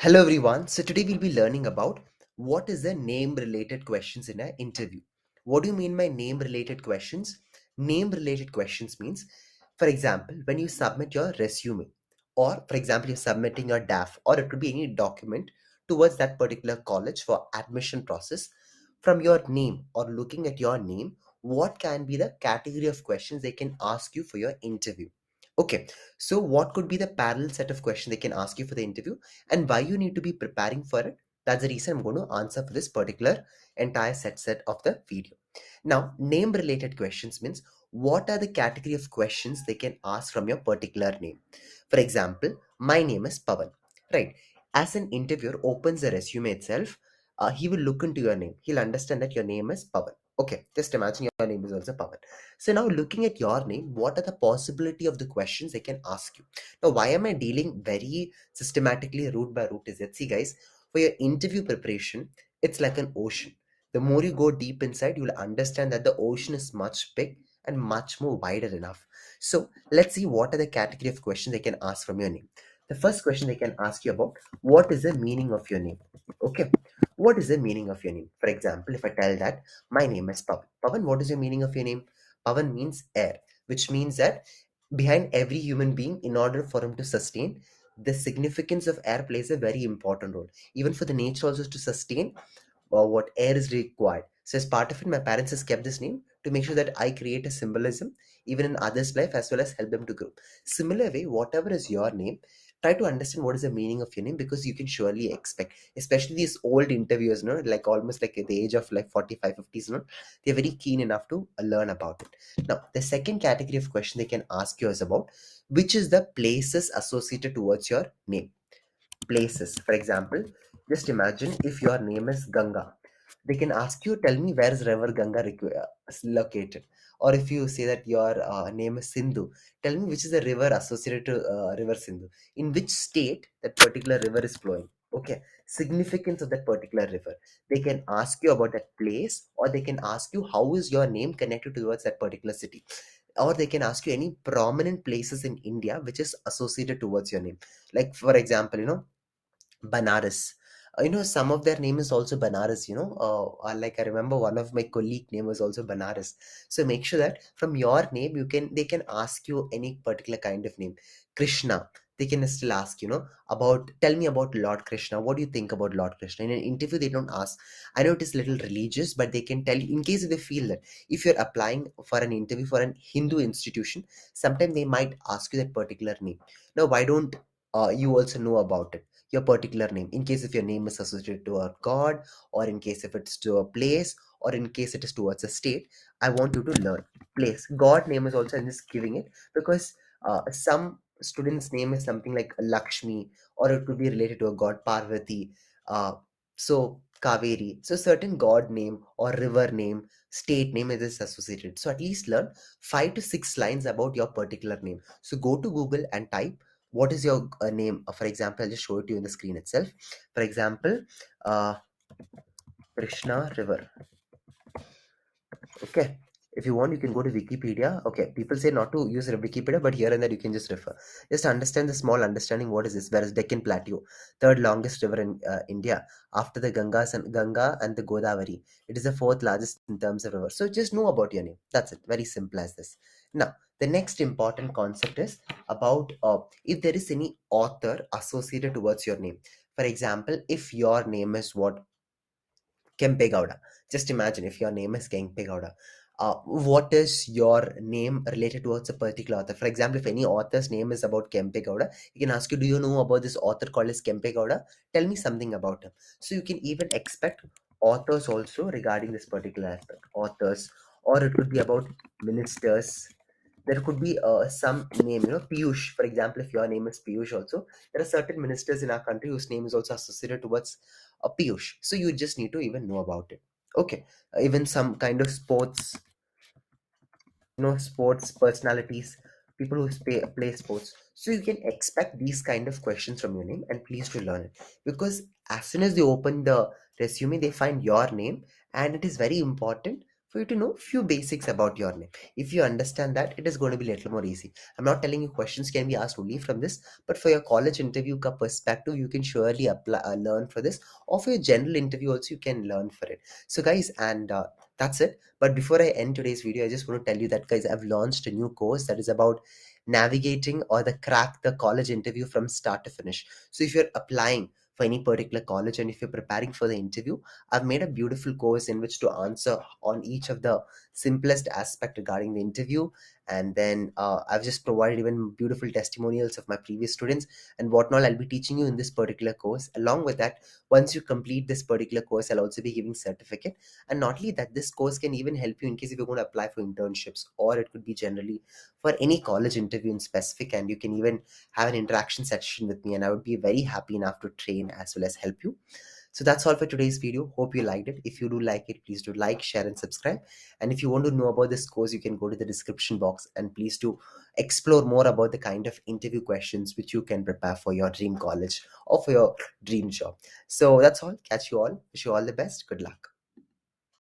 Hello everyone. So today we'll be learning about what is the name related questions in an interview. What do you mean by name related questions? Name related questions means, for example, when you submit your resume, or for example, you're submitting your DAF, or it could be any document towards that particular college for admission process, from your name or looking at your name, what can be the category of questions they can ask you for your interview? Okay, so what could be the parallel set of questions they can ask you for the interview? And why you need to be preparing for it. That's the reason I'm going to answer for this particular entire set of the video. Now, name related questions means what are the category of questions they can ask from your particular name. For example, my name is Pawan, right? As an interviewer opens the resume itself, he will look into your name. He'll understand that your name is Pawan. Okay, just imagine your name is also Pawan. So now looking at your name, what are the possibility of the questions they can ask you? Now, why am I dealing very systematically route by route is that, see guys, for your interview preparation, it's like an ocean. The more you go deep inside, you'll understand that the ocean is much big and much more wider enough. So let's see what are the category of questions they can ask from your name. The first question they can ask you about, what is the meaning of your name? Okay, what is the meaning of your name? For example, if I tell that my name is Pavan. Pavan, what is your meaning of your name? Pavan means air, which means that behind every human being, in order for him to sustain, the significance of air plays a very important role. Even for the nature also to sustain, or what air is required. So as part of it, my parents has kept this name to make sure that I create a symbolism even in others' life as well as help them to grow. Similar way, whatever is your name, try to understand what is the meaning of your name because you can surely expect, especially these old interviewers, no, like almost like at the age of like 45, 50s, no, they're very keen enough to learn about it. Now, the second category of question they can ask you is about which is the places associated towards your name. Places. For example, just imagine if your name is Ganga, they can ask you, tell me where is River Ganga located. Or if you say that your name is Sindhu, tell me which is the river associated to River Sindhu. In which state that particular river is flowing. Okay, significance of that particular river. They can ask you about that place, or they can ask you how is your name connected towards that particular city, or they can ask you any prominent places in India which is associated towards your name. Like for example, Banaras. Some of their name is also Banaras, like I remember one of my colleague name was also Banaras. So make sure that from your name, they can ask you any particular kind of name. Krishna, they can still ask, tell me about Lord Krishna. What do you think about Lord Krishna? In an interview, they don't ask. I know it is little religious, but they can tell you in case they feel that if you're applying for an interview for an Hindu institution, sometimes they might ask you that particular name. Now, why don't you also know about it? Your particular name, in case if your name is associated to a god, or in case if it's to a place, or in case it is towards a state, I want you to learn. Place, god name is also, I'm just giving it because some students name is something like Lakshmi, or it could be related to a god Parvati, so Kaveri. So certain god name or river name, state name is associated, so at least learn 5 to 6 lines about your particular name. So go to Google and type what is your name. For example, I'll just show it to you in the screen itself. For example, uh, Krishna River. Okay, if you want, you can go to Wikipedia. Okay, people say not to use Wikipedia, but here and there you can just refer. Just understand the small understanding. What is this? Where is Deccan Plateau, third longest river in India after the Ganga and the Godavari? It is the fourth largest in terms of river. So just know about your name. That's it. Very simple as this. Now, the next important concept is about if there is any author associated towards your name. For example, if your name is what, Kempe Gowda. Just imagine if your name is Kempe Gowda. What is your name related towards a particular author? For example, if any author's name is about Kempe Gowda, you can ask you, do you know about this author called as Kempe Gowda? Tell me something about him. So you can even expect authors also regarding this particular aspect. Authors, or it could be about ministers. There could be some name, Piyush. For example, if your name is Piyush also, there are certain ministers in our country whose name is also associated towards Piyush. So you just need to even know about it. Okay, even some kind of sports, sports personalities, people who play sports. So you can expect these kind of questions from your name, and please to learn it, because as soon as they open the resume, they find your name, and it is very important for you to know few basics about your name. If you understand that, it is going to be a little more easy. I'm not telling you questions can be asked only from this, but for your college interview perspective, you can surely apply, learn for this, or for your general interview also, you can learn for it. So guys, and that's it. But before I end today's video, I just want to tell you that, guys, I've launched a new course that is about navigating or the crack the college interview from start to finish. So if you're applying for any particular college and if you're preparing for the interview, I've made a beautiful course in which to answer on each of the simplest aspect regarding the interview. And then I've just provided even beautiful testimonials of my previous students and whatnot. I'll be teaching you in this particular course. Along with that, once you complete this particular course, I'll also be giving certificate. And not only that, this course can even help you in case if you're going to apply for internships, or it could be generally for any college interview in specific. And you can even have an interaction session with me, and I would be very happy enough to train as well as help you. So that's all for today's video. Hope you liked it. If you do like it, please do like, share, and subscribe. And if you want to know about this course, you can go to the description box and please do explore more about the kind of interview questions which you can prepare for your dream college or for your dream job. So that's all. Catch you all. Wish you all the best. Good luck.